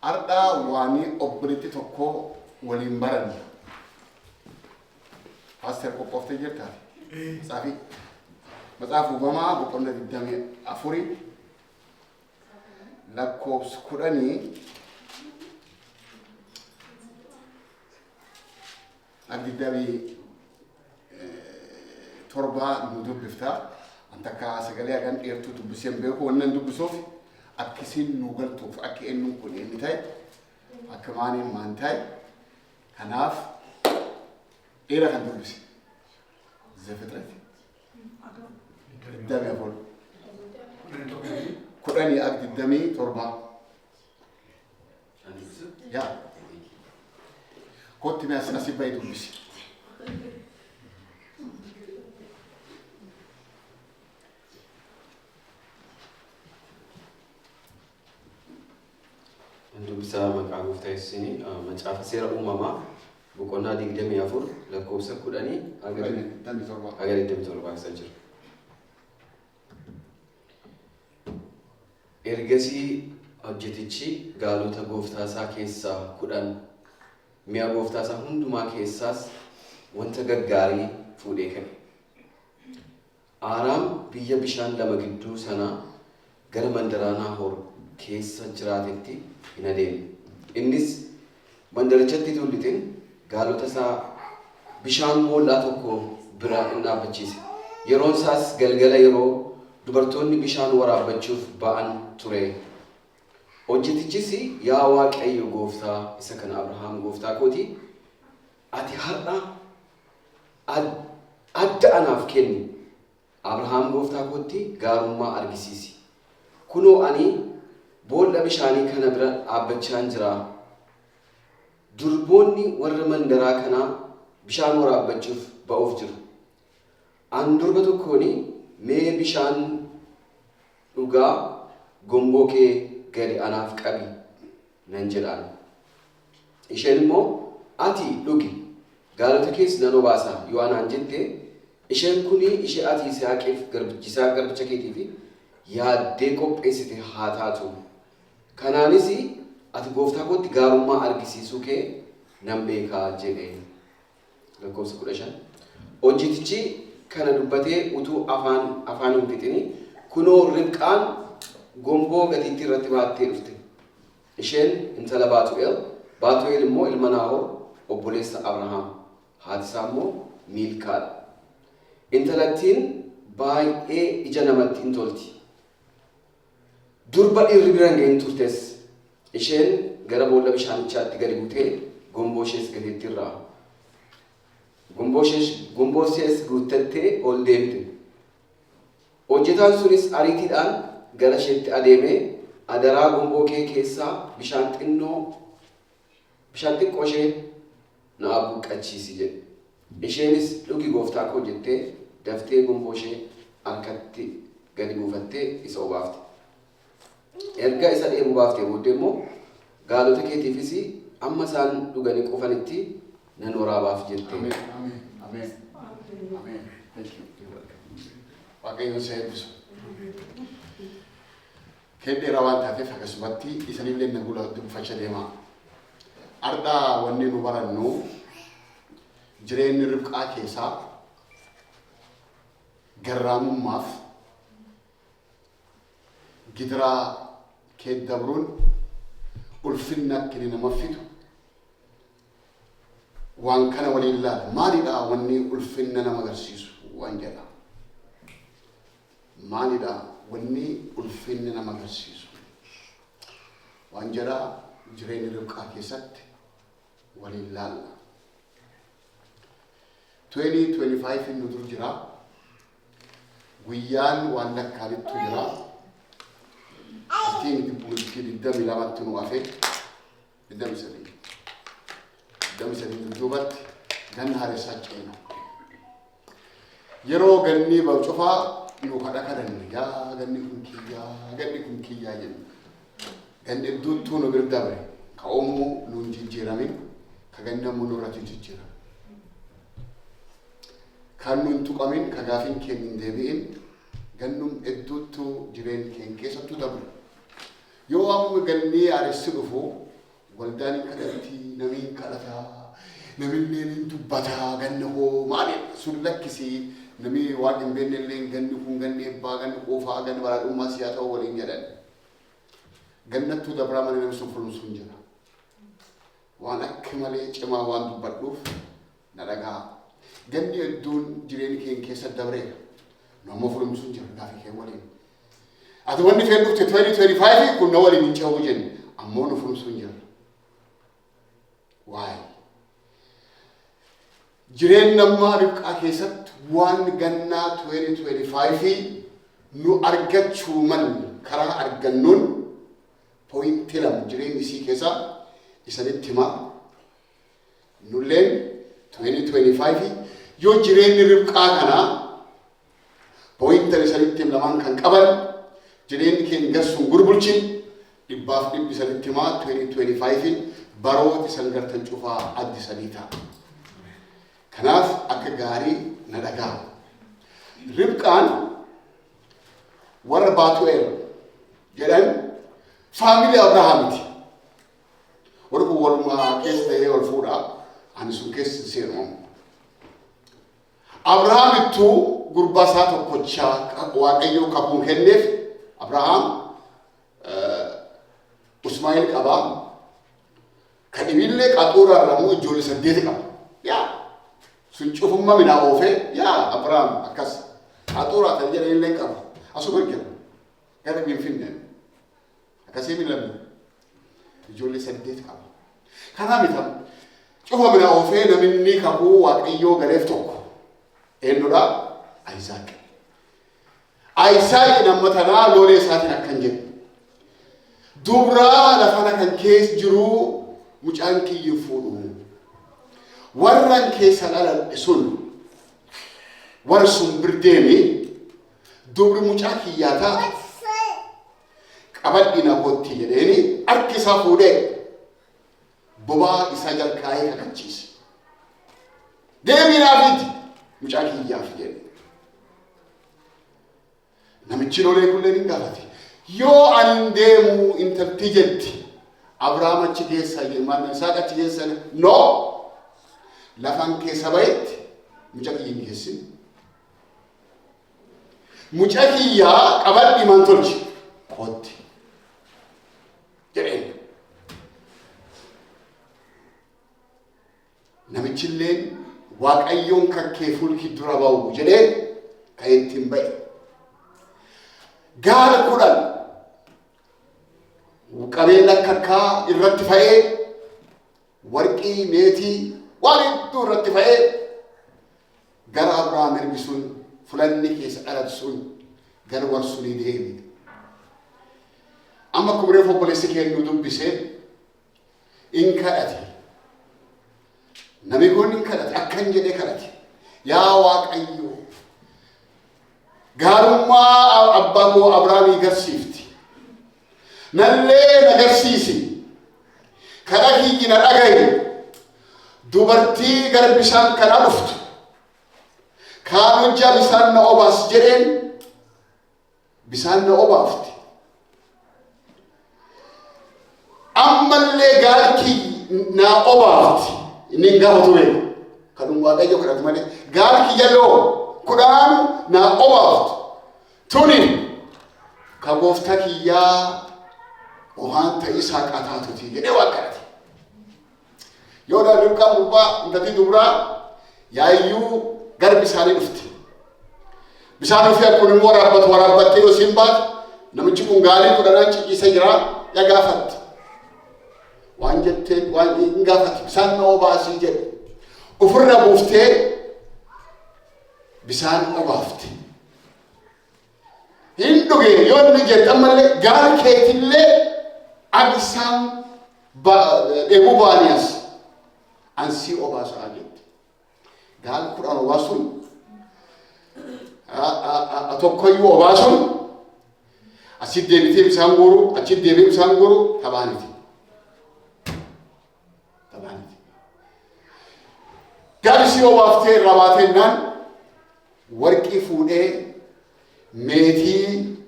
Arda wani obriti tokko waliin baran. Pastor qophoftee jirta. Saafi. Matsaaf uumamaa boqonnaa 24 lakkoofsa 10 agdidabi torba nu dubbifta. Antaka sagalee agan dheertuu dubbiseen beeku wannan dubbisuuf akkisiin nu galtuuf akka eenyuun kun inni ta'e akka maaniin maan ta'e kanaaf dheera kan dubbise Zefetrati dami afur kudhanii agdiddamii torba yaa kotti mee asii baay'ee dubbise. Bisa maqaaf ta'esini macaafa seera uumamaa boqonnaa 24 lakkoofsa 10 hanga 27 keessa jira. Ergasii hojjetichi gaalota gooftaa isaa keessaa 10 mi'a gooftaa isaa hundumaa keessaas wanta gaggaarii fuudhee kenne. Aaraam biyya bishaan lama gidduu sanaa gara mandaraa Naahoor keessa jiraatetti hin adeemne. Innis mandarichatti tullitiin gaalota isaa bishaan moollaa tokko bira hin dhaabbachiise. Yeroon isaas galgala yeroo dubartoonni bishaan waraabbachuuf ba'an ture. Hojjetichis yaa Waaqayyo gooftaa isa kana Abrahaam gooftaa kooti ati har'a adda anaaf kenni. Abrahaam gooftaa kootti gaarummaa argisiisi. Kunoo ani boolla bishaanii kana bira dhaabbachaa jira. Durboonni warra mandaraa kana bishaan waraabbachuuf ba'uuf jiru. An durba tokkooni mee bishaan dhugaa gomboo kee gadi anaaf qabi nan jedhaan. Isheen immoo ati dhugi gaalota kees nan obaasa yoo anaan jette isheen kuni ishee ati Yisihaaqiif garbicha keetiif yaaddee qopheessite haa taatu. Kanaanis ati gooftaa kootti gaarummaa argisiisuu kee nan beekaa jedhe. Lakkoofsa 15. Hojjetichi kana dubbatee utuu afaan hin fixini kunoo Ribqaan gomboo gatiitti irratti baattee dhufte. Isheen intala Baatu'eel immoo ilma Naahoor obboleessa Abrahaam. Haati isaa immoo Miilkaadha. Intalattiin baay'ee ija namatti hin tolti. Durba dhiirri biraan ga'een turtes isheen gara boolla bishaanichaatti gadi buutee gomboo ishees gateetti irraa gomboo ishees guuttattee ol deemte. Hojjetaan sunis ariitiidhaan gara isheetti adeemee adaraa gomboo kee keessaa bishaan xiqqoo ishee na abbuqqachiisi jedhe. Isheenis dhugi gooftaa koo jettee daftee gomboo ishee harkatti gadi buufattee isa obaafte. Erga isa dheebuu baaftee booddee immoo gaalota keetiifis amma isaan dhuganii qofanitti nan waraabaaf jette. Amen. Amen. Amen. Thank you. Waaqayyoon si eebbisu. Kedheeraa waan taateef akkasumatti isanillee na dubbifachaa deemaa. Ardaa wanni nu barannu jireenyi Ribqaa keessaa garraamummaaf gidiraa keeddabruun ulfinna akkini nama fidu waan kana waliin laala. Maalidha wanni ulfinna nama agarsiisu waan jedha. Maalidha wanni ulfinna nama agarsiisu waan jedha jireenyi Ribqaa keessatti waliin laala. 2025 nu dur jira. Guyyaan waan lakkaa'ittu jira. Atiin dibbuutti diddami lamatti nu hafe diddami sadii dudduubatti ganna haaressaa ceena. Yeroo ganni ba'u cufaa nu kadhanne yaa ganni kun kiyyaa jennu. Ganni hedduuttuu nu bira dabre ka oomuu nu hin jijjiiramin ka ganni ammoo nurratti jijjiirame. Kan nu hin tuqamin ka gaafiin keenya hin deebi'in gannum hedduuttuu jireenya keenya keessattuu dabre. Yoo amma ganni haaressi dhufu Waldaan kadhatti namiin kadhataa namilleen dubbataa ganna hoo maali sun lakkisii nami waan hin beennelleen ganni kun ganni ebbaa ganni qoofaa ganni baraadhummaa siyaa ta'uu waliin jedhan gannattuu dabraa malee namni sun fulumsuun jira waan akka malee cimaa waan dubbadhuuf na dhagaa ganni hedduun jireenya keenya keessa dabreera nama fulumsuun jira gaafii kee waliin ati wanni feen dhufte 2025 kun na waliin hin ce'uu jenne ammoo nu fulumsuun jira waay jireenya namaa ribqaa keessatti waan gannaa 2025 nu argachuu malu karaa argannuun pooyintii lama jireenya isii keessaa isanitti himaa nulleen 2025 yoo jireenyi ribqaa kanaa pooyintii isanitti lamaan kan qaban jireenyi keenya garsuun gurbulchin dhibbaaf dhibbi isanitti himaa 2025 baroota isan gartan cufaa addi sanii ta'a. Kanaaf akka gaarii na dhagaa. Ribqaan warra Baatu'eel jedhan faamilii Abrahaamiti. Warri kun walumaa keessa ta'ee wal fuudhaa ani sun keessa seenuun. Abrahaamittuu gurbaa isaa tokkochaa Waaqayyoo kakuun kenneef Abrahaam Ismaa'eel qabaa. Kan ibillee qaxuuraa irraa ijoollee 8 qaba. Yaa sun cufummaa minaa oofee yaa Abrahaam akkas qaxuuraa ta'e jedhee illee qaba. Asuma argina. Gara Finfinnee akkasii miidhagu ijoollee 8 qaba. Kanaa mita cufa minaa oofee namni kakuu Waaqayyoo galeef tokko eenyudha Ayisaaq. Ayisaaq nammatanaa loolee isaatiin akkan jedhu. Dubraa lafana kan keessa jiru mucaan kiyya fuudhu. Warran keessa dhaladhe sun warra sun birdeemi dubri mucaa kiyyaa taate qabadhi na kootti jedheeni harki isaa fuudhee bobaa isaa jalkaa'ee kakachiise. Deemii naafiti mucaa kiyyaaf jedhe. Namichi loolee kulleen hin gaafate. Yoo ani deemu intalti jetti Abrahaam achi keessa ilmaan Isaaq achi keessa no lafan keessa bayetti mucaa kiyya hin geessin. Mucaa kiyyaa qabadhi man tolchi kootti jedheen. Namichilleen Waaqayyoon kakkee fulki dura ba'u jedhee kan ittiin ba'e. Gaala 10 qabeenya kakkaa irratti fa'ee warqii meetii waan hedduu irratti fa'ee gara Abrahaam ergi sun fulanni keessa dhalatu sun gara warsunii deebi. Amma kubree obboleessi keenya dubbisee in kadhate. Namni kun in kadhate akkan jedhee kadhate. Yaa Waaqayyo gaarummaa abbaa koo Abrahaamii garsiifti. Nallee nagarsiisi. Kadha kiyyi na dhagayi. Dubartii gara bishaan kanaa dhuftu. Kaanojjaa bishaan na obaas jedheen bishaan na obaafti. Ammallee gaalki na obaafti. Inni hin gaafatu beeku. Kanuma Waaqayyo kadhatu malee gaalki jaloo 10 na obaaftu. Tuni ka gooftaa kiyyaa waan ta'e Isaaqaa taatuti jedhee waa kadhate. Yoo Ribqaan gurbaa intalli dubraa yaayyuu gara bishaanii dhufte. Bishaan ofii akkuma immoo waraabbattee yoo siin baate namichi kun gaalii 10 ciciisee jira yaa gaafatti. Waan jettee waan hin gaafatti bishaan na obaasii jedhe. Ofirra buuftee bishaan obaafte. Hinduge yoo inni jettan malee gaal keetillee agisaan eebuu baaniyaas ansii obaasaa jette. Gaal 10 obaasuun tokkoyyuu obaasuun achitti deebitee bishaan guuru achitti deebi'ee bishaan guuru tabaaniti. Gaal isii obaaftee irraa baateennaan warqii fuudhee meetii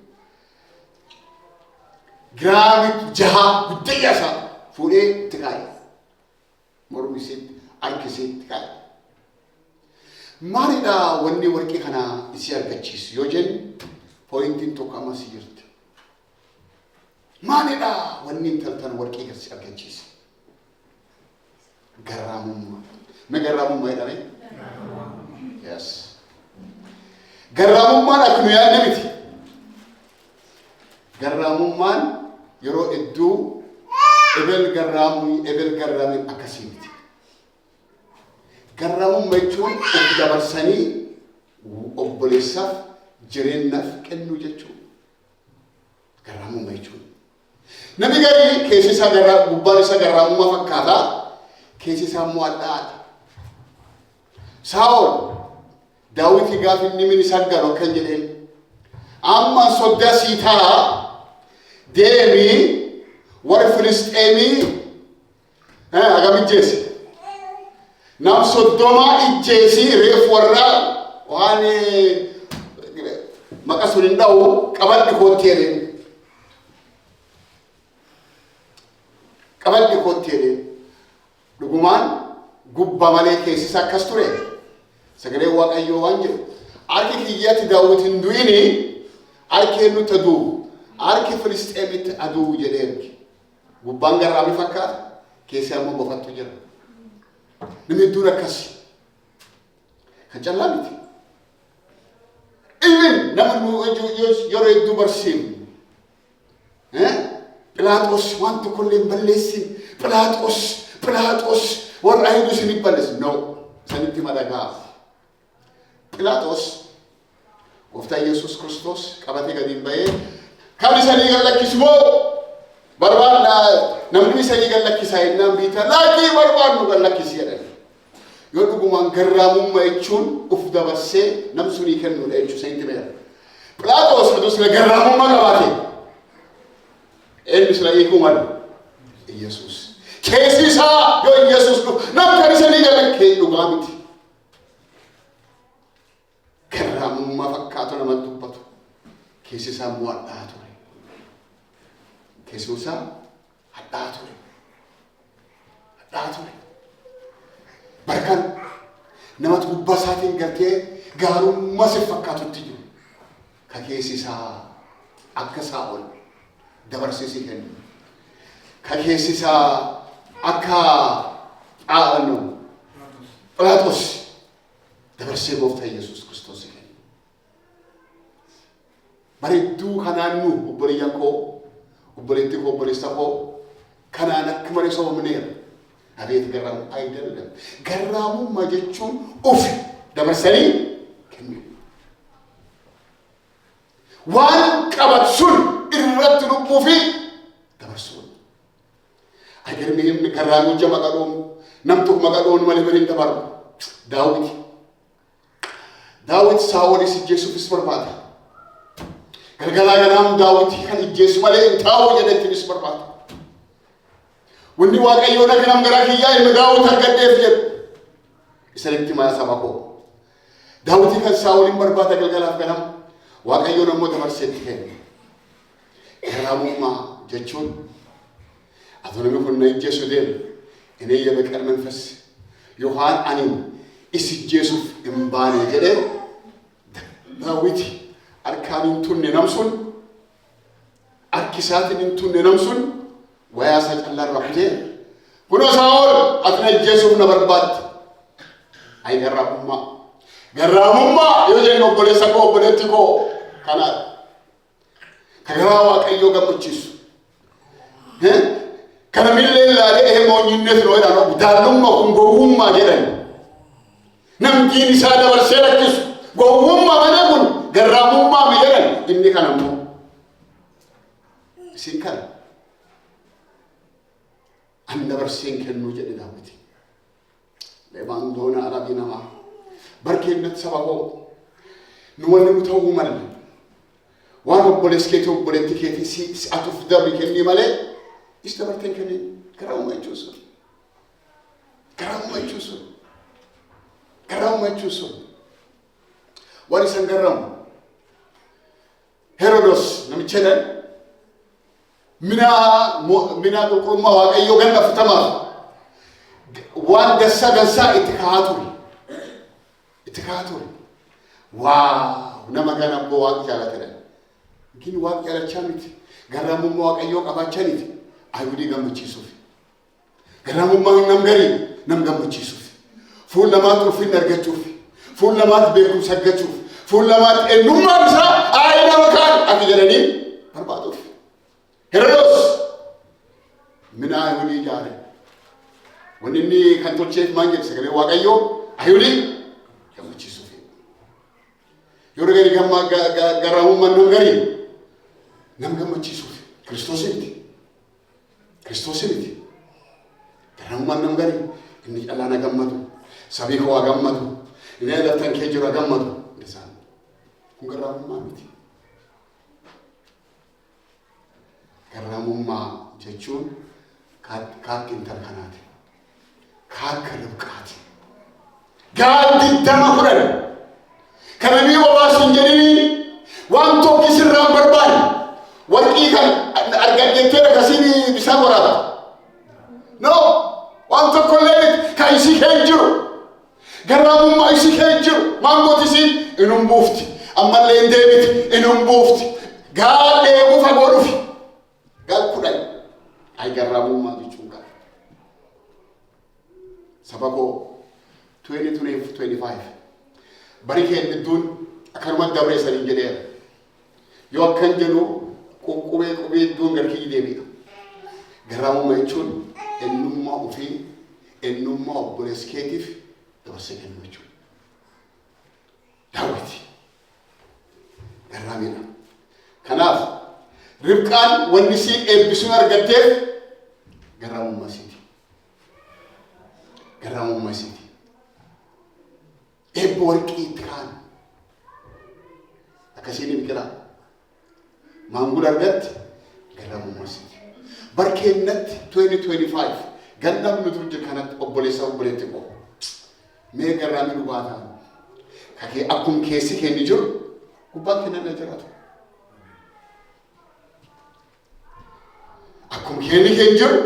giraamii 6 guddiyyaasa fuudhee itti kaa'e. Mormi isiitti, harki isiitti kaa'e. Maalidha wanni warqii kana isi argachiisu yoo jennu pooyintiin tokko amma si jirti. Maalidha wanni intaltan warqii si argachiisu? Garraamummaa. Me garraamummaa jedhame? Yes. Garraamummaan akkuma yaadne miti. Garraamummaan yeroo hedduu ebel garraamiin akkasii miti. Garraamummaa jechuun of dabarsanii obboleessaaf jireenyaaf kennuu jechuudha. Garraamummaa jechuudha. Namni garii keessi isaa gubbaan isaa garraamummaa fakkaata. Keessi isaa immoo addaadha. Saa'ol Daawit gaafa inni min isaa galu kan jedheen amma soddaa siitaa deemi warra Filisxeemii agam ijjeesi. Nam soddoma ijjeesi reef warra waan maqaa sun hin dha'u qabadhi kootteedhe. Qabadhi kootteedhe. Dhugumaan gubba malee keessi isaa akkas ture. Sagalee Waaqayyoo waan jedhu harki kiyyatti Daawit hin du'ini harki nutti aduu harki Filisxeemitti aduu jedhee gubbaan garraamii fakkaata keessi ammoo bofattu jira. Namni hedduun akkasi kan callaa miti. Even namni yeroo hedduu barsiifnu Phiilaaxoos waan tokkollee hin balleessin. Phiilaaxoos warra ayidu isin balleessin. No, sanitti madagaa. Phiilaaxoos gooftaa Yesuus Kiristoos qabatee gadi hin ba'ee kan isanii gallakkisu moo barbaadna namni isanii gallakkisaa jennaan biitaa laakii barbaadnu gallakkisi jedhan. Yoo dhugumaan garraamummaa jechuun uf dabarsee nam sunii kennuudha jechuudha isinitti beera. Phiilaaxoos aduu sila garraamummaa qabaate eenyu sila eeguu malu Yesuus. Keessi isaa yoo Yesuus nam kan isanii gallakkee dhugaa miti. Garraamummaa fakkaatu namatti dubbatu. Keessi isaa immoo hadhaa ture. Keessi isaa hadhaa ture. Barkan namatti gubbaa isaatiin gartee gaarummaa si fakkaatutti jiru. Ka keessi isaa akka Saa'ol dabarsee si kennu. Ka keessi isaa akka Phiilaaxoos dabarsee gooftaa Yesuus Kiristoos kennu. Bareedduu kanaan nu obboleeyyan koo, obboleettii koo, obboleessa koo kanaan akka malee soomneera. Abeet garraamummaa ayidallam. Garraamummaa jechuun of dabarsanii kennu. Waan qabat sun irratti lubbuu fi dabarsuun. Agarmee himni garraamuu jama qadhoon nam tokko maqadhoon malee bariin dabaru. Daawit Saa'olis ijjeessuufis barbaada. Galgalaa ganaam Daawit kan ijjeessu malee hin taa'u jedhettinis barbaada. Wanni Waaqayyoon akka nam garaa kiyyaa ilma Daawit argadheef jedhu isanitti maa saba koo. Daawit kan Saa'olin barbaada galgalaaf ganam Waaqayyoon ammoo dabarsee itti kenna. Garraamummaa jechuun atoo namni kun na ijjeessu deemu inni iyya beqal መንፈስ ዮሐን አኒን isijjeesuuf hin baane jedhee Daawit harkaan tunne namsun harkisaatiin tunne namsun wayaa isaa callaa raftee kunoo Saa'ol ati na ijjeesuuf na barbaadde. Ay garraamummaa yoo jennu obboleessa koo obboleetti koo kanaadha. Ka garaa Waaqayyoo gammachiisu. Kana millee ilaalee moonyinnes noo jedhan daallummaa kun gowwummaa jedhan. Namtiin isaa dabarsee rakkisu gowwummaa malee kun garraamummaa mi jedhan inni kana immoo isin kana an dabarseen kennuu jedhe Daawit. Leebaan doona arabii namaa barkeennatti saba koo nu wanni nu ta'uu malle waan obboleessi keetii obboleetti keetii si atuuf darbi kennii malee is dabarteen kennii garraamummaa jechuusun. Waan isan garraamu Herodos namicha jedhan mina qulqullummaa waaqayyoo ganna fitamaaf waan dansaa itti kaa'aa ture. Waaw nama kana abboo waaqi jaalatedha. Gini waaqi jaalachaa miti. Garraamummaa waaqayyoo qabaachaa miti. Ayihudii gammachiisuuf. Garraamummaa nam garii nam gammachiisuuf. Fuul namaatti ulfinna argachuuf. Fuul namaatti beekumsa argachuuf. Fuul namaatti eenyummaan isaa ayi nama kaan akka jedhanii barbaaduuf. Heroos mina ayihudii jaale. Wanni inni kan tolcheef maal jedhe sagalee waaqayyoo ayihudii gammachiisuuf. Yoo gari garraamummaan nam garii nam gammachiisuuf. Kiristoos miti. Garraamummaan nam garii inni calaana gammadu. Sabii koo gammadu. Inni laftan kee jiru gammadu. Isaan kun garraamummaa miti. Garraamummaa jechuun kaakki intala kanaati. Kaakka Ribqaati. Gaaddi dama fudhan. Kanabii obaasin jedhanii waan tokko sirraan barbaade warqii kan argaddeettee akkasiin bisaan waraabata. No, waan tokko illee kan isii kee jiru. Garraamummaa isii kee jiru. Maangooti isiin inum buufti. Ammallee hin deebiti inum buufti. Gaadhee buufa godhufi. Gaal kudhan. Ay garraamummaa jechuun gaal. Saba koo 2025. Bari keenya iddoon akkanumatti dabreessanii jedheera. Yoo akkan jedhu qubee iddoon garkii deebi'a. Garraamummaa jechuun eenyummaa ofii, eenyummaa obboleessa keetiif dabarsee kennuu jechuudha. Daawwiti. Garraamina. Kanaaf Ribqaan wanni isiin eebbisuun argatteef garraamummaa isiiti. Eebba warqii itti kaan akkasiin biqilaa maangul argatti garraamummaa isiiti. Barkeennatti 2025 gannam nuti hojii kanatti obboleetti qoo mee garraamii dhugaa ta'an kakee akkuma keessi kenni jiru gubbaan kennaa jiraatu. Akkuma kenni jiru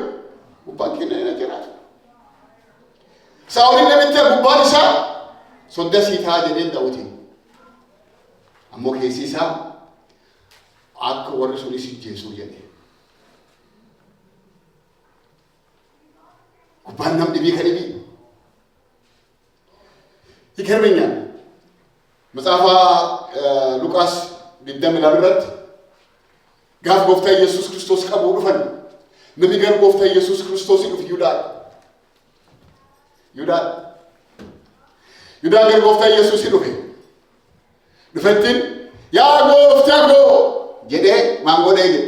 gubbaan kennaa jiraatu. Saa'oliin namicha gubbaan isaa sodda sii ta'a jedheen Daawutiin. Ammoo keessi isaa akka warri sunis ijjeesuu jedhe. Gubbaan nam dhibii kan dhibii. Hikarmeenyaan Matsaafa Luqaas 22 irratti gaaf gooftaa Yesuus Kiristoos qabuu dhufan namni gara gooftaa Yesuus Kiristoos dhufu Yudaan gara gooftaa Yesuus dhufe. Dhufettiin yaa gooftaa koo jedhee maangoo jedhe.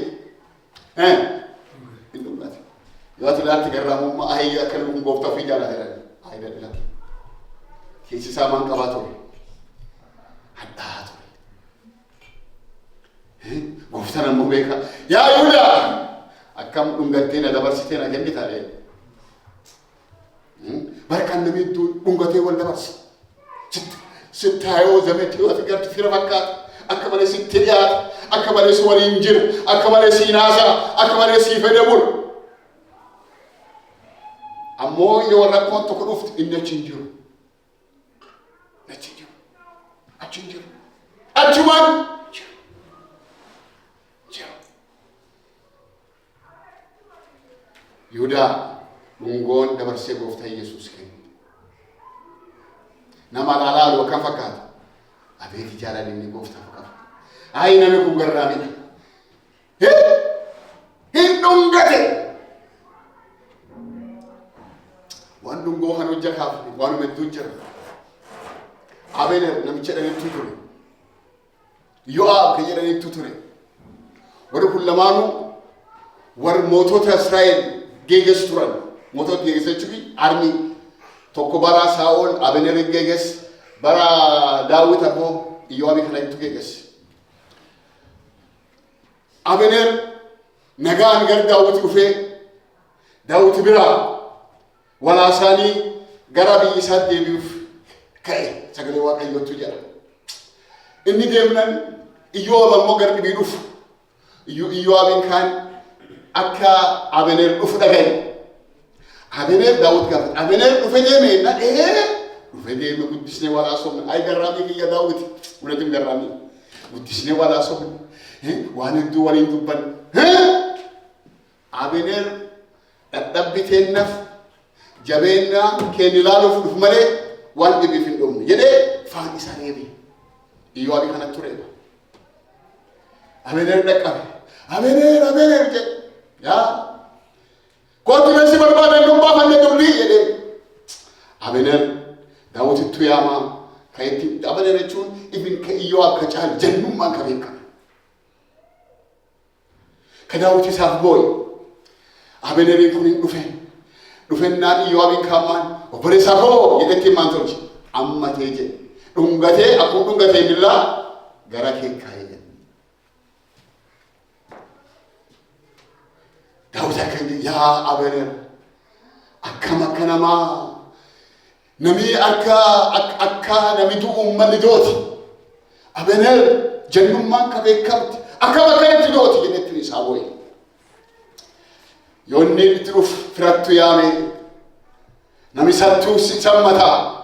Hin dhumate. Yoo ati laatti garraamummaa ahiyyaa akka lubbuu gooftaa ofii jaalatedha. Aayida dhilatti. Keessi isaa maan qabaa ture. Hadhaa ture. Gooftaan ammoo beeka. Yaa Yuudaa akkam dhungattee na dabarsitee na kennita ta'ee. Barkaan namni dhungatee wal dabarsa. Sittaayoo zametti yoo ati gartu fira fakkaata. Akka malee sitti dhiyaata. Akka malee si waliin jira. Akka malee si naasaa. Akka malee si fedhe bulu. Ammoo yoo rakkoon tokko dhufti inni achi hin jiru. Achumaan jiru. Yuudaa dhungoon dabarsee gooftaa Yesuus kenne. Nama laalaalu akkam fakkaata. Abeeti jaalala inni gooftaaf qaba. Ayi namni kun garraamina. Hin dhungate. Waan dhungoo kan hojjetaaf waanuma hedduu jira. Abeeler namicha dhaniitu ture. Yo'aab kan jedhaniitu ture. Warri kun lamaanuu warri mootota Israa'el geegges turan. Mootota geegges jechuun armii. Tokko bara Saa'ol Abener geegges, bara Daawit ammoo Iyyoob kanatti geegges. Abener nagaan gara Daawit dhufee Daawit biraa walaasaanii gara biyya isaa deebi'uuf ka'e sagalee Waaqayyootu jedha. Inni deemnan Iyyoob ammoo gara dhibii dhufu. Iyyoobin kaan akka Abeneer dhufu dhagaye. Abeneer Daawit gaafate. Abeneer dhufe deeme na dhufe deeme guddisnee walaa sobne. Ay garraamii kiyya Daawit. Unatim garraamii. Guddisnee walaa sobne. Waan hedduu waliin dubbanne. Abeneer dadhabbiteen jabeenna keen ilaaluuf dhufu malee waan dhibiif hin dhumne jedhee faan isaa reebe. Iyyoobii kanatti tureeba. Abeneer dhaqqabe. Abeneer jedhe. Yaa kootu meesii barbaadan dubbaa fanne dubbii jedhee. Abeneer Daawitittu yaamaa kan itti Abeneer jechuun ibin ka Iyyoob ka caalu jennummaan ka beekame. Ka Daawit isaaf booye. Abeneeriin kun hin dhufennaan Iyyoobiin kaammaan obboleessaa koo jedhetti himaan tolche. Ammatee jedhe. Dhungatee akkuma dhungatee billaa gara kee kaa'ee jedhe. Daawit akkan jedhe yaa Abeneer akkam akka namaa namni akka namni du'u uummanni dooti. Abeneer jennummaan ka beekamti akkam akkanitti dooti jedhetti isaa booye. Yoonni itti dhufu firattu yaame nami sattuu sammataa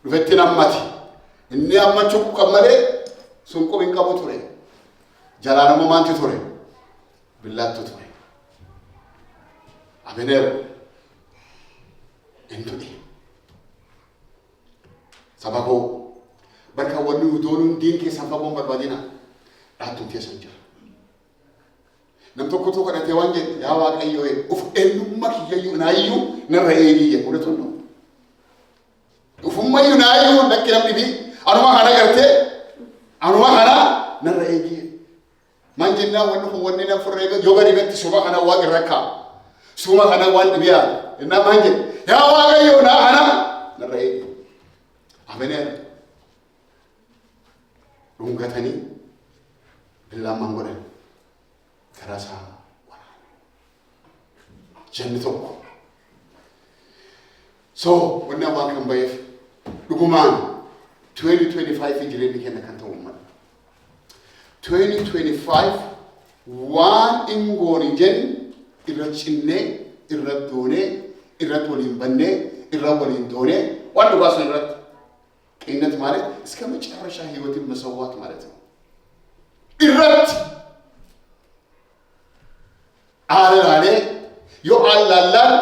dhufetti nammati inni ammachuu quqqab malee sun qub hin qabu ture jalaa nama maanti ture billaattu ture. Abeneer hin tudhe saba koo bakka wanni udoonuun diin keessan fagoon barbaadina dhaattuun keessan jira. Nam tokko kadhatee waan jedhe yaa Waaqayyo uf eenyummaa kiyyayyuu naayyuu narra eegii jedhu fudhatuun dha. Ufummayyuu naayyuu dhaqi namni fi anuma kana gartee anuma kana narra eegii. Maan jennaan wanni na furree yoo gadi gatti suba kana waan irra kaa. Suma kana waan dhibiyaa. Innaa maan jedhe yaa Waaqayyo naa kana narra eegii. Abeneer dhungatanii billaamaan godhan. Karasa jenni tokko. So wanna waan kan bayeef dhugumaan 2025 jireenyi kenna kan ta'u mala. 2025 waan ingooni jen irra cinnee irra doonee irratti waliin bannee irra waliin doonee waan dhugaa sun irratti ቅኝነት ማለት እስከ መጨረሻ ህይወትን መሰዋት ማለት ነው። irratti አላለ ዮአላላን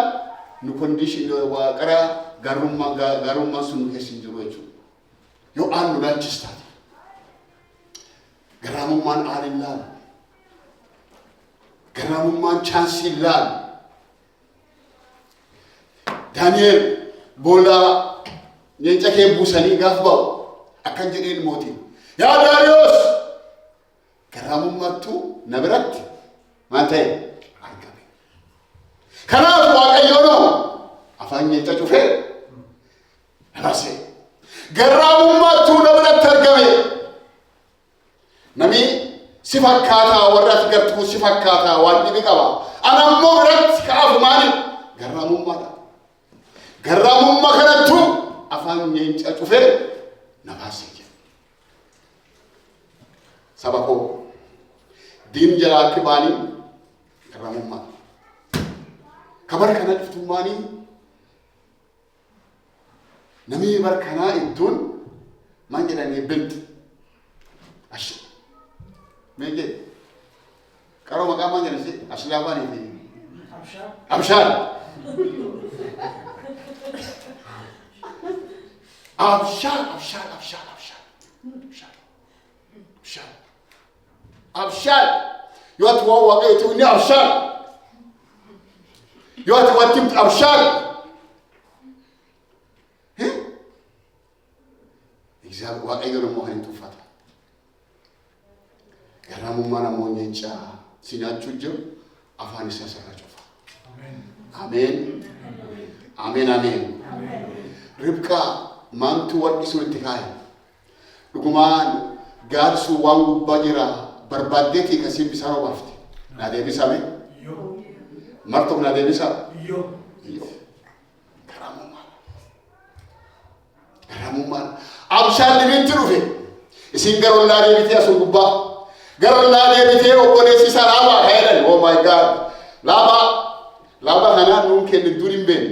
nu condition waaqara garummaa sun keessin jiru jechuudha. Yoo aannu laalchistaati. Garaamummaan aanin laalu. Garaamummaan chaansii laalu. Daani'eel boolla leenca kee buusanii gaaf ba'u akkan jedheen mootiin. Yaa Daariyoos! Garaamummaattu na biratti maal ta'e? Kanaaf Waaqayyoon afaan leenca cufee dabarsee garaamummaattu na biratti argame. Namni si fakkaataa warra ati gartuu si fakkaataa waan dhibi qaba. Anammoo biratti ka'aafu maali? Garaamummaadha. Garaamummaa kanattu afaan leenca cufee na baasee jira. Saba koo diin jalaa akka baanii garaamummaa. Kabar kana dhuftummaanii namni bar kanaa iddoon maal jedhanii bilti ashi meeje qaroo maqaa maal jedhani ashlaabaanii fi abshaan yoo ati waan waaqayyooti inni abshaan yoo ati wanti abshaan Exact waaqayyoon immoo kan tuffata. Garaamummaan ammoo leencaa si nyaachuu jiru afaan isaa sarara cufa. Ameen. Ameen ameen. Ribqaa maantu wadhi sun itti kaa'e. Dhugumaan gaarsuu waan gubbaa jira barbaaddeetii kasii bisaan obaafte. Na deebisame? Martof na deebisa? Garaamummaan. Abshaan dhibinti dhufe. Isin garollaa deebitee asun gubbaa. Garollaa deebitee obboleessi saraabaa ka'edhan. oh my God. Laba kana nun kenne durin ben.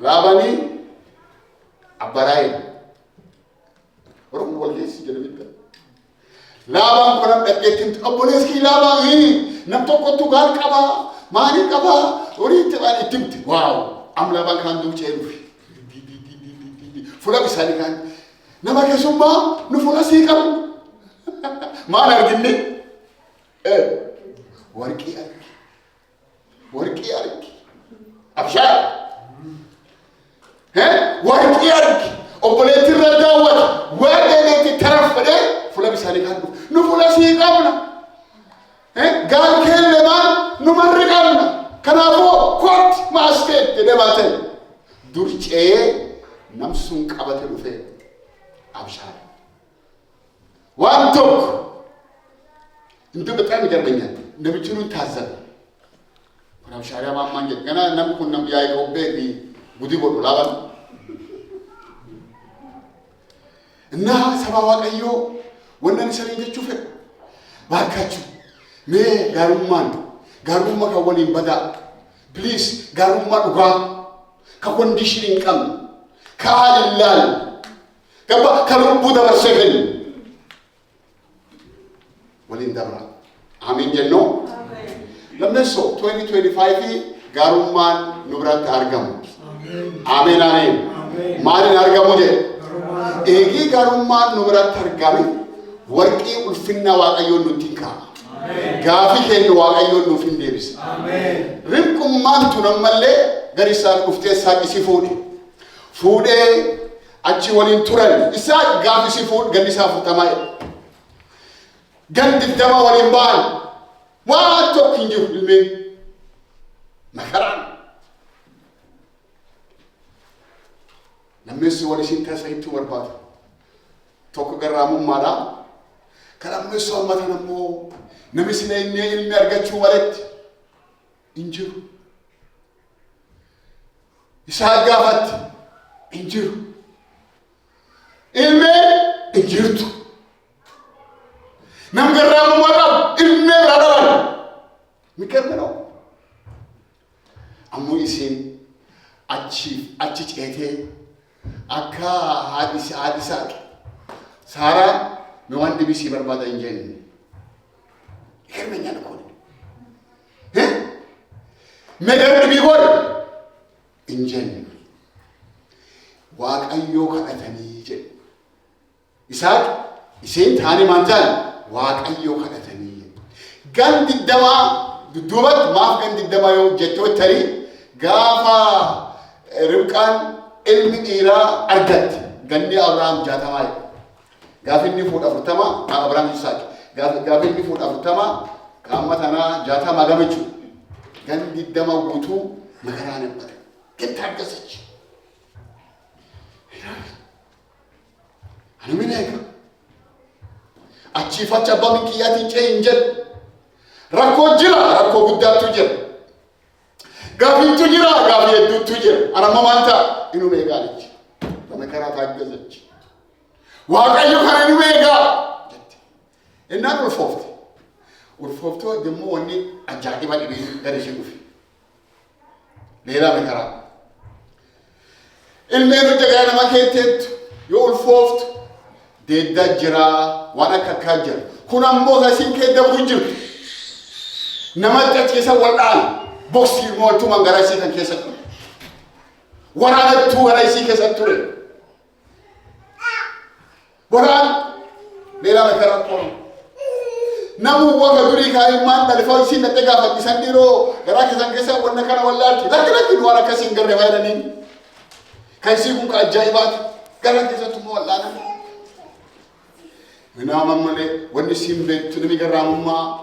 Labani abarai. Orang boleh sih jadi betul. Laban koram daketin aboles ki laban nam to ko tugal kaba mani kaba ori te bani timti wow am laban kan dum cheru fula bisani kan nama ke sumba nu fula si kam mana ginni warki absha warki oboleti radawat wade ti taraf de fula bisani kan nu fula si kamna gal kelle man nu marriqamna kanafo kot masket de baten durche namsun qabate dufe abshar wantok intu betam jarbenya nabicunu tazab abshar ya mamman gana nam kun nam yaay ko bebi budi bodu laban na sabawa kayo wannan sare da cufe barkachu me garumma ka wani bada please garumma duga ka conditioning kam ka halal ka ba ka rubu da barseven wali ndabra amin jenno lamne so 2025 garumma nubrat argam amin mari argamu je egi garumma nubrat argami warqi ulfinna waqayo nutika gafi ken waqayo nu findebis amen rimkum man tunamalle garisa ufte sabi fude achi walin turan isa gafi sifud ganisa futama gandi dama walin ban wa to kinju ilme makaran namesi wali sinta saytu warbat to ko garamu mara kalam meso mata namo namesi ne ilmi argachu walet injiru isa gafat injiru ilme injirtu nam garamu mara ilme radawan mikerno amu isin achi chete aka hadisa sara me wandi bisi barbada injen kermenya ko me dar bi gol injen waaqayyo kadhatani je isaak isin tani mantan waaqayyo kadhatani gandi dama dudubat maaf gandi dama yo jetto tari gafa ribqan ilmi ira argat ganni abraham jatamai gafinni fuda furtama ka abraham isaak gafinni fuda furtama ka matana jatama gamechu gandi dama gutu makarane bare ketaggasach Anumineka achi facha bamiki yati change rakko guddatu jira gafi tujira gafi edu tujira ana mamanta inu megalich bamekara taggasach waqayyo kana inu mega enna urfofto demo woni ajaiba dibi gare shigufi lela mekara ilmenu jagana maketet yo urfofto de dajra wana kakajer kuna mboga sinke da bunjir namata kesa wadan boxi mo to mangara si kan kesa wana tu wala si kesa ture wana lela makara ko namu waka duri kai man da fa si na tega fa kisandiro gara kesa wana kana wallati lakini wana kasi ngare wala ni kai si kun ka ajaibat gara kesa tumo wallana Mina mamale wani simbe tunami garamuma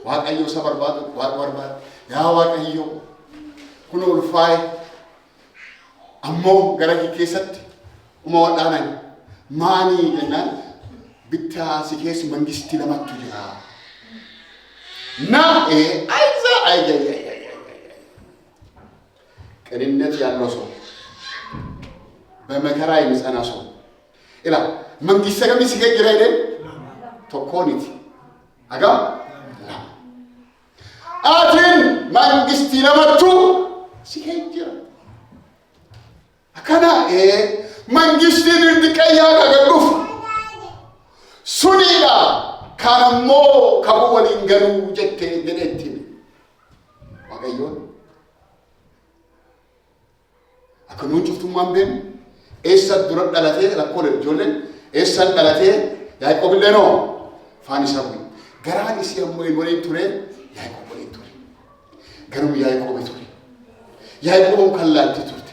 waqayyo sabarbad warbad ya waqayyo kuno ulfai ammo garagi kesat uma wadanan mani genan bitta sikes mangisti lamattu ya na aiza ay ከድነት ያለው ሰው በመከራ የሚጸና ሰው ኢላ መንግስት ከሚስ ገጅራ አይደል ተኮኒት agam atin mangisti namatu sikejira akana mangisti nirdiqayya kagaduf sunila kanammo kabu walin galu jette denetti waqayyon akunu chuftumman ben essa durat dalate rakole jolen essa dalate Yaaqoob leno faani sabu garaan isi ammoo waliin ture Yaaqoob waliin ture garuu Yaaqoob ture Yaaqoob kan laatti turte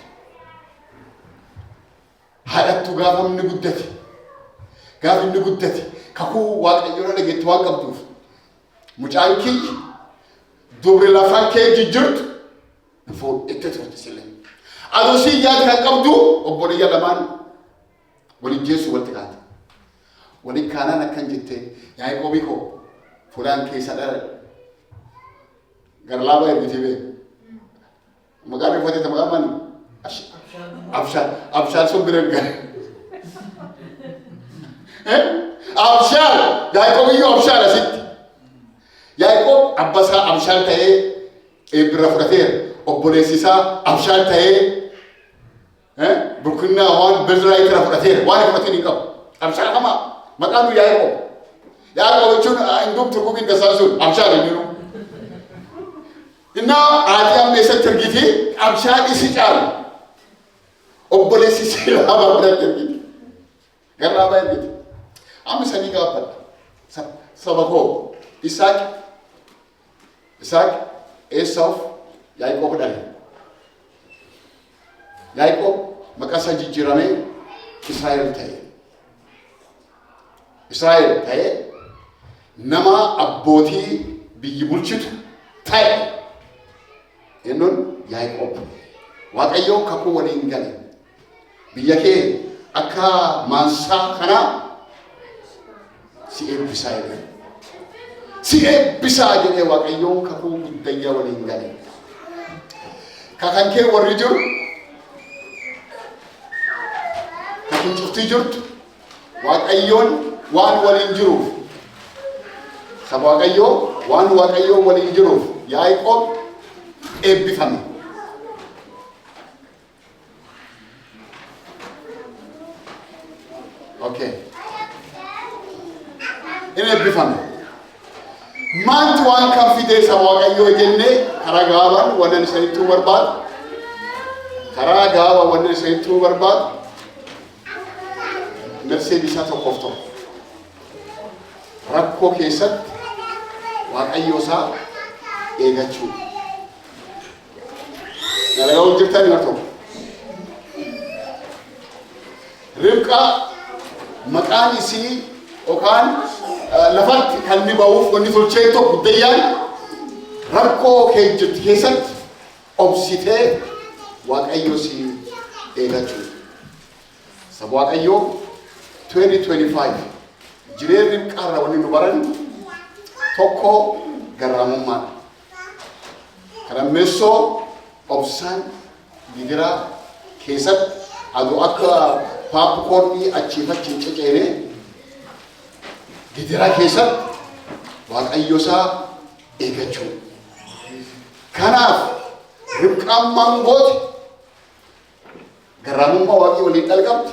haadhattu gaafamni guddate kakuu waaqayyoon dhageetti waan qabduuf mucaan kiyyi dubri lafaan kee jijjirtu itti turte sille aduu si yaad kan qabdu obboleeyya lamaan waliin jeessu walitti kaate waliin kaanaan akkan jette Yaaqoobii koo fulaan keessa dhala garlaaba ergitee bee maqaan rifatee maqaan maani abshaan sun bira gare abshaan Yaaqoobiyyuu abshaan asitti Yaaqoob abbasaa abshaan ta'ee bira fudhateera obboleessisaa abshaan ta'ee burkinnaa waan Bezraayii bira fudhateera waan fudhatee ni qabu abshaan hamaa maqaanu Yaaqoob jechuun indum turkumin dasaasun abshaan inni inna aati ammeessatti ergiti abshaan isi caalu obboleessi seelaa baabirratti ergiti garraa baa ergiti amma sanii gaafadha saba koo Isaaq Esaaf Yaaqoob dhale Yaaqoob maqaa isaa jijjiiramee Israa'el ta'e nama abbootii biyyi bulchitu ta'e yennoon Yaaqoob waaqayyoon kakuu waliin gale biyya kee akka maansaa kanaa si eebbisaa jedhee waaqayyoon kakuu guddayyaa waliin gale kakan kee warri jiru kakun cuftii jirtu waaqayyoon waan waliin jiruuf saba waaqayyoo waan waaqayyoon waliin jiruuf Yaaqoob eebbifame okay inni eebbifame maanti waan kan fidee saba waaqayyoo jennee karaa gaabaan wannan isanitti barbaadu Mersee bisa tokkoof tokko rakkoo keessatti waaqayyoo isaa eegachuu nalagaa jirtan ima tokko Ribqaa maqaan isii yookaan lafatti kan ni ba'uuf wanni tolchee tokko guddayyaan rakkoo keessatti obsitee waaqayyoo si eegachuu saba waaqayyoo 2025 jireenyi Ribqaarraa wanni nu baran tokko garraamummaadha. Kana meessoo obsaan gidiraa keessatti aduu akka paapkoornii achiifachi hin ceceene gidiraa keessatti waaqayyo isaa eegachuu. Kanaaf Ribqaan maangoote garraamummaa waaqii waliin dhalqabdi.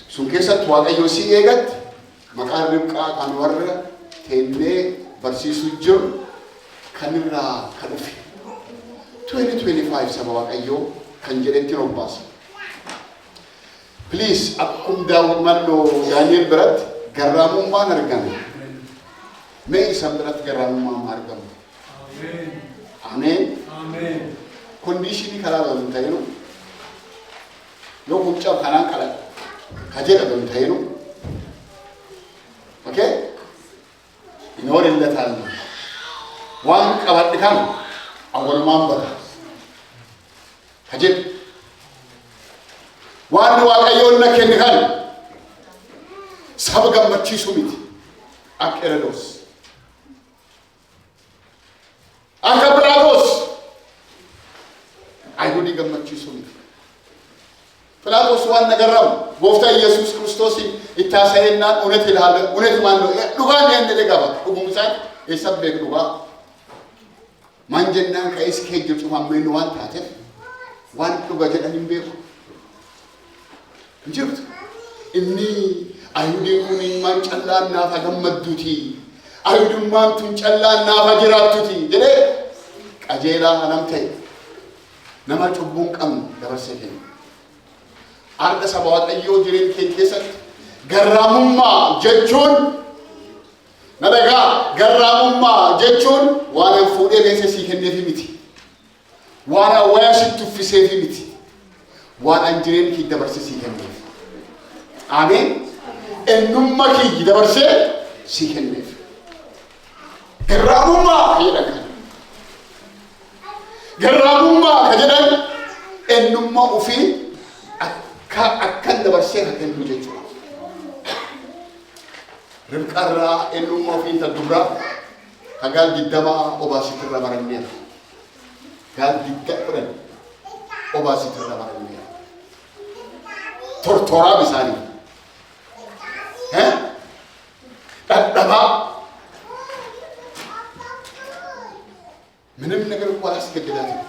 Sun keessatti waaqayyo si eegatti maqaan Ribqaa kan warra teennee barsiisuu jiru kanirraa kan dhufe 2025 saba waaqayyoo kan jedhetti robbaasa. Please akkum daawwannoo Daani'el biratti garraamummaan argame. Mee isa biratti garraamummaan argamu. Ameen. Ameen. Kondiishinii karaa irra hin ta'inu yoo huccaa kanaan qalan kajeela hin ta'inu. Okay? Inoor illatan waan qabadhi kan awwalumaan bada kajib waan waaqayyoon na kenni kan saba gammachiisu miti akka Herodos akka Phiilaaxoos Ayhuudii gammachiisu miti Phiilaaxoos waan nagarramu gooftaa Yesuus Kiristoos ittaasa'ennaan unet ilaala unet maando dhugaan enne gaba dhugumsaan eessa beek dhugaa man jennaan ka iskee jirtu hammeen waan taateef waan dhuga jedhan hin beeku jirtu inni ayuudin kun man callaan naaf gammadduuti ayuudummaan tun callaan naaf jiraattuuti jedhee qajeelaa nam ta'e nama cubbuun qabnu dabarsee kenna arda saba waaqayyoo jireen keenya keessatti garraamummaa jechuun nadagaa garraamummaa jechuun waan fuudhee beeksisii kenneefi miti waan waya sitti uffiseefi miti waan jireen kii dabarsisii kenneef ameen ennumma kii dabarsee si kenneef garraamummaa jedhan garraamummaa ka jedhan ennumma ufii akkan dabarsee ka kennu jechuudha ribqarraa ennumma ufii ta dubraa ka gaal digdamaa obaasitirra baranneera gaal digdama obaasitirra baranneera tortoraa bisaanii dhadhabaa ምንም ነገር እኮ አላስገድዳትም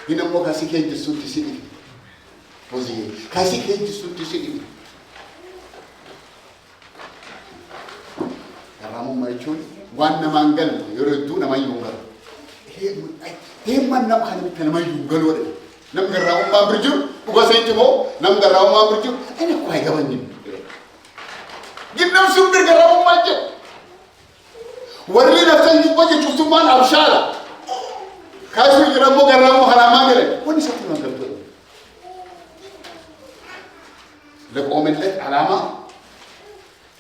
ግን ደግሞ ካሲኬ ጅሱት ሲል ወዚ ካሲኬ ጅሱት ሲል ያራሙ ማይቹን ዋና ማንገል ይረዱ ነማዩንገል ይሄ ማንንም ካለም ተነማዩንገል ወደ ነምገራው ማብርጁ ወሰይትሞ ነምገራው ማብርጁ እኔ እኮ አይገባኝም ግን ነው ሱምር ገራው ማጀ ወርሊ ነፍተን ይቆጭ ጩፍቱማን አብሻላ ካሱ ይረሞ ገራሙ ሐራማ ገረ ወኒ ሰቱ ነው ገብቶ ለቆመለት ዓላማ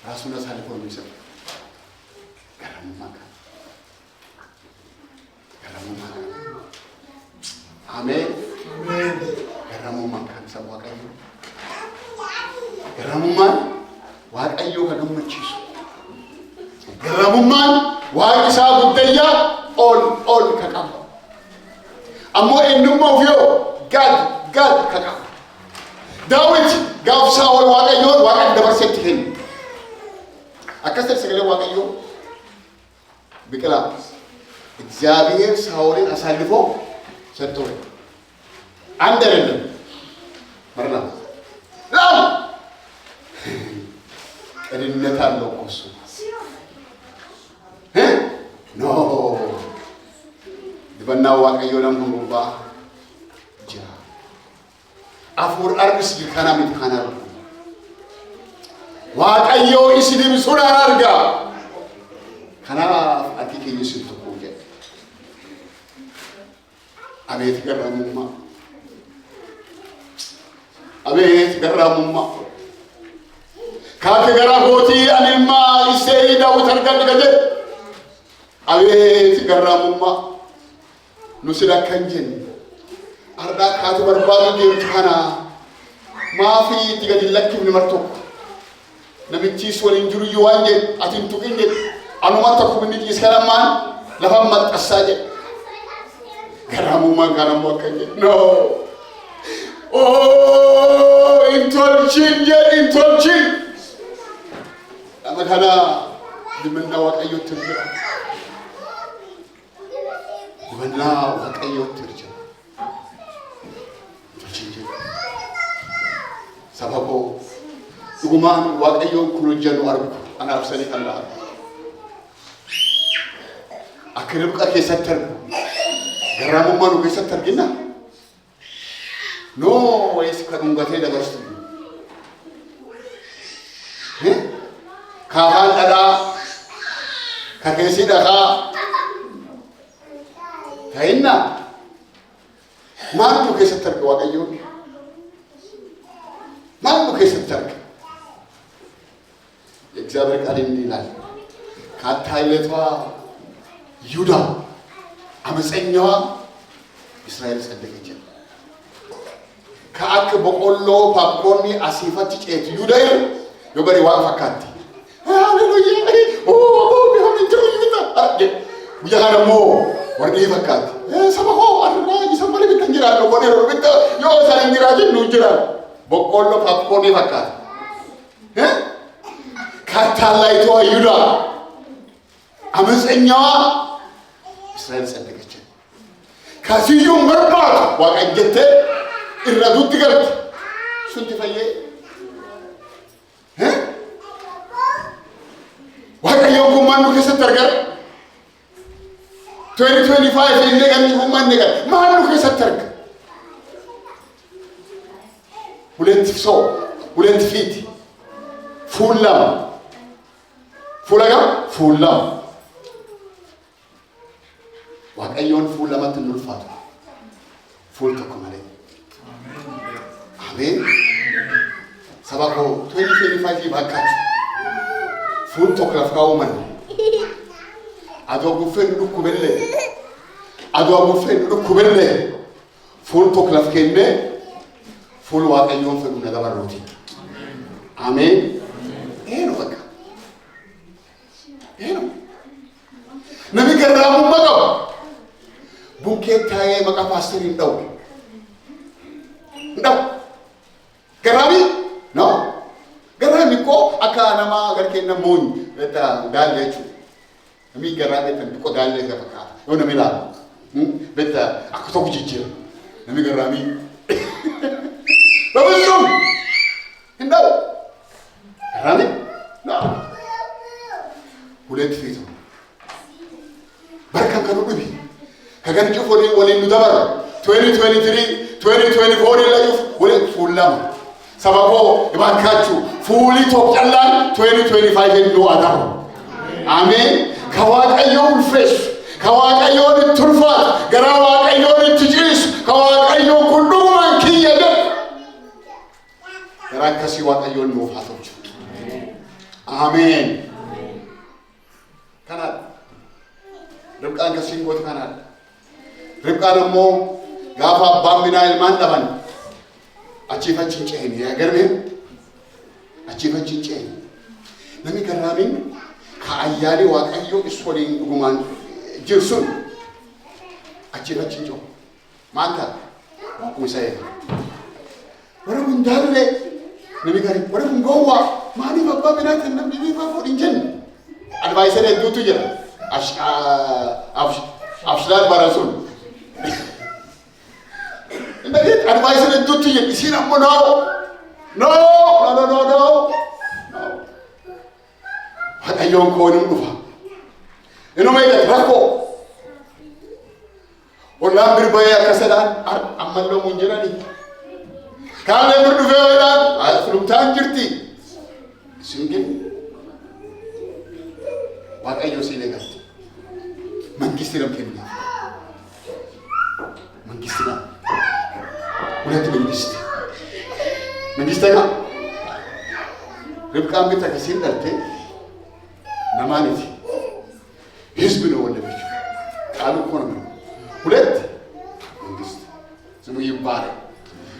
ራሱን አሳልፎ ነው ይሰጥ ገራሙ ማካ አሜን ገራሙ ማካ ሰዋቀዩ ገራሙ ማን ዋቀዩ ከገመችሱ ገራሙማን ዋቂሳ ጉደያ ኦል ከቀም አሞ እንሞ ፊዮ ጋድ ከቀም ዳዊት ጋፍሳ ወል ዋቀዮ ዋቀን ደበርሰት ይሄን አከሰል ሰገለ ዋቀዮ ቢቀላ እግዚአብሔር ሳኦልን አሳልፎ ሰጠው አንድ አይደለም መርና ላም ቅንነት አለው እሱ no dibanna waaqayyo nam hunduba jira afur arbis kana mit kana waaqayyo isidim sura arga kana atike yesu to koje abet garamumma kaake gara goti anima isei daud argan gaje አቤት ገራሙማ ኑስላ ከንጀን አርዳ ካቱ በርባዱ ዲርካና ማፊ ትገድለክ ምን መርቶ ነብቺ ሶል እንጅሩ ይዋንጀ አቲንቱ ቅንጀ አኑማተኩ ምን ይስከለማን ለፈም መጠሳጀ ገራሙማ ጋራሙ ከንጀ ኖ ኦ ኢንቶልቺን አመካና ድምና ዋቀዩ ትብራ ወና ዋቀዩ ትርጀ ሰበቦ ዱጉማን ዋቀዩ ኩሎጀኑ አርብ አናብሰኒ አላ አክርብቀ ከሰተር ገራሙማኑ ከሰተር ግና ኖ ወይስ ከዱንጋቴ ደበርስ ካፋን አዳ ከከሲ ደኻ ታይና ማኑ ከሰተር ዋቀዩ ማኑ ከሰተር የእግዚአብሔር ቃል እንዲህ ይላል ካታይለቷ ይሁዳ አመፀኛዋ እስራኤል ጸደቀች ከአክ በቆሎ ፓፕኮርኒ አሲፈት ጨት ይሁዳይ የበሪ ዋፋካቲ ሃሌሉያ ኦ ቢሆን እንጀራ ይመጣ ያጋደሞ ወርዲ ፈካቲ ሰበኮ አርባ ይሰማል ቢተንጀራ ነው ወደ ሮብተ ዮሳን እንጀራጅ ነው እንጀራ በቆሎ ፓፕኮርኒ ፈካቲ ካታላይቷ ይሁዳ አመፀኛዋ እስራኤል ጸደቀች። ካሲዩ መርባት ዋቀጀተ እረዱት ገልጥ ሱንት ፈየ ዋቀየው ጉማኑ ከሰተርገር 2025 እንደገና ጉማን ነገር ማኑ ከሰተርገ ሁለት ፊት ፉላ ዋቀየውን ፉላማት እንልፋቱ ፉል ተኮመለ አሜን ሰባኮ 2025 ይባካችሁ ፉል ተክላፍካው ማን አዶጉፈን ዱኩበለ ፉል ተክላፍከነ ፉል ዋቀየውን ፈዱ ነገባሮቲ አሜን ይሄ ነው በቃ ይሄ ነው ነሚገራሙ መቀው ቡኬታዬ መቃ ፓስተር እንደው ገራሚ ነው ገራሚ እኮ አካናማ ገርኬና ሞኝ በታ ዳለቹ የሚገራሚ ተንቆ ዳለ ዘፈካ የሆነ ሚላ በታ አክቶ ጉጅጅ ነሚገራሚ በብዙም እንደው ገራሚ ነው ሁለት ፊት በርከን ዱቢ ከገንጭ ወለ ኑዳበር 2023 2024 ላይ ሁለት ፉላም ሰባኮ ይባካችሁ ፉሊ ቶፕላን 2025 ነው አዳሩ አሜን ከዋቀየው ፍሬሽ ከዋቀየው ትርፋት ገራ ዋቀየው ትጭስ ከዋቀየው ሁሉ ማንኪየደ ራከሲ ዋቀየው ነው ፋቶች አሜን ካናል ርብቃን ከሲንጎት ካናል ርብቃ ደግሞ ጋፋ ባሚና ilmaan dhaban achiifachin ceeni yagarme achiifachin ceeni nami garaamin ka ayyaale waaqayyo iswaliin dhugumaan jirsun achiifachin ceeni maanta musa'e wara hundalle nami gari wara hungowa maani babba binaatin namni bifa fodin jen advice hedduutu jira afshal barasun እንደዚህ አድቫይስ ለዱት ይሲና ኖ አጣየውን ኮንም ዱፋ እኖ ማይለት ረኮ ወላም ብርባያ ከሰዳን አመሎ ሙንጀራኒ ካለ ብርዱ ፈወዳን አፍሉምታን ጅርቲ ሲንግል ዋቀዮ ሲለጋት መንግስት ለምከኝ መንግስት ነው ሁለት መንግስት ጋር ርብቃም በተከሲል ደርቴ ነማኒት ህዝብ ነው ወለደች ቃሉ እኮ ነው ሁለት መንግስት ስሙ ይባል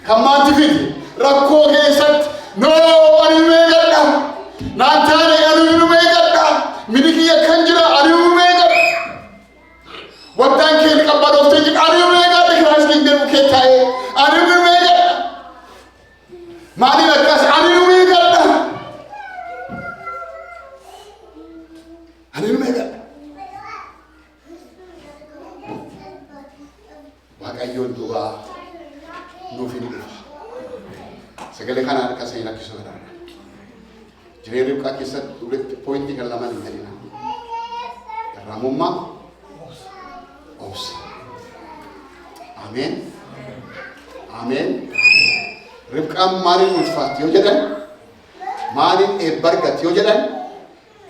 ከማንት ፊት ረኮ ገሰት ኖ አሪሜገዳ ናንታኔ አሪሜገዳ ሚዲክ የከንጅራ አሪሜገዳ ወጣን ከን ቀባዶፍቴ አሪሜገዳ ክራስ ዲንደሩ ከታይ አሪሜገዳ ማኒ ለካስ አሪሜገዳ waaqayyoon duuba nuuf hin dhufa. Sagalee kana harka isaa lakkisuu barbaada. Jireenya Ribqaa keessatti poointii kan lamaan hin galina. Garraamummaa, obsa. Ameen. Ameen. Ribqaan maaliin ulfaatti yoo jedhan, maaliin eebbargatti yoo jedhan,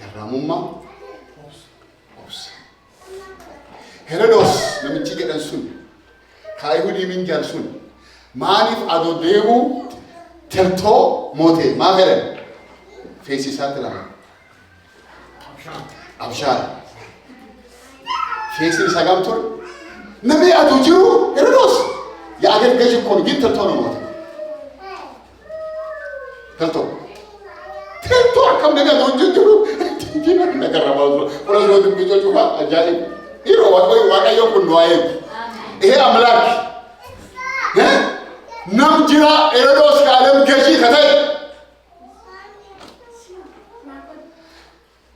garraamummaa, obsa. Herodos namichi jedhan sun kaayihudi min jaar sun maaliif adoo deemu teltoo moote maa fedhan feesisaatti lama abshaar feesin isa gam ture namni aduu jiru Herodos የአገር ገዥ እኮ ነው ግን teltoo ነው moote teltoo akkam ነገር ነው ጅሩ ዲና ነገር ነው ወላጆ ድምጾቹ አጃኢብ ይሮ ዋቀዮ ኩን ነው አይብ ይሄ አምላክ ናም ጅራ Herodos ከዓለም ገዢ ከታይ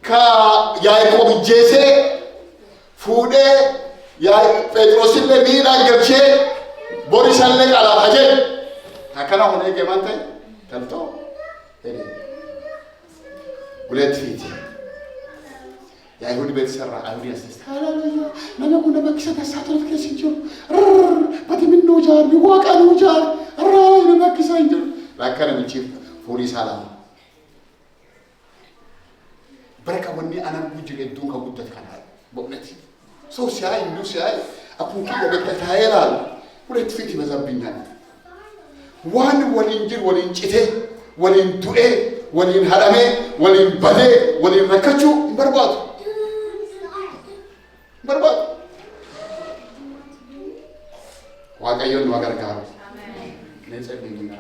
Yaaqoob ijjeesee fuudhee Phexrosillee miidhaan galchee borisallee qalaaf hajee akkana hunee geeman ta'e taltoo ሁለት ፊት የአይሁድ ቤት ሰራ አይሁድ ያስተስታ ሃሌሉያ ለምን ለመክሰት አሳተፍ ከሲጆ በትምኑ ጃር ይዋቃሉ ጃር ራይ ለመክሰት ላከረ ምቺ ፖሊስ አላ በረካ ወኒ አና ጉጅ ለዱ ከጉደት ካናል በእውነት ሰው ሲያይ ነው ሲያይ አፑኪ በበከታ ይላል ሁለት ፊት ይበዛብኛል ዋን ወሊንጅር ወሊንጭቴ ወሊንዱኤ ወሊን ሀረሜ ወሊን በሌ ወሊን ረከቹ በርባቱ ዋቀዮን ዋገርጋሩ አሜን ለጸልይና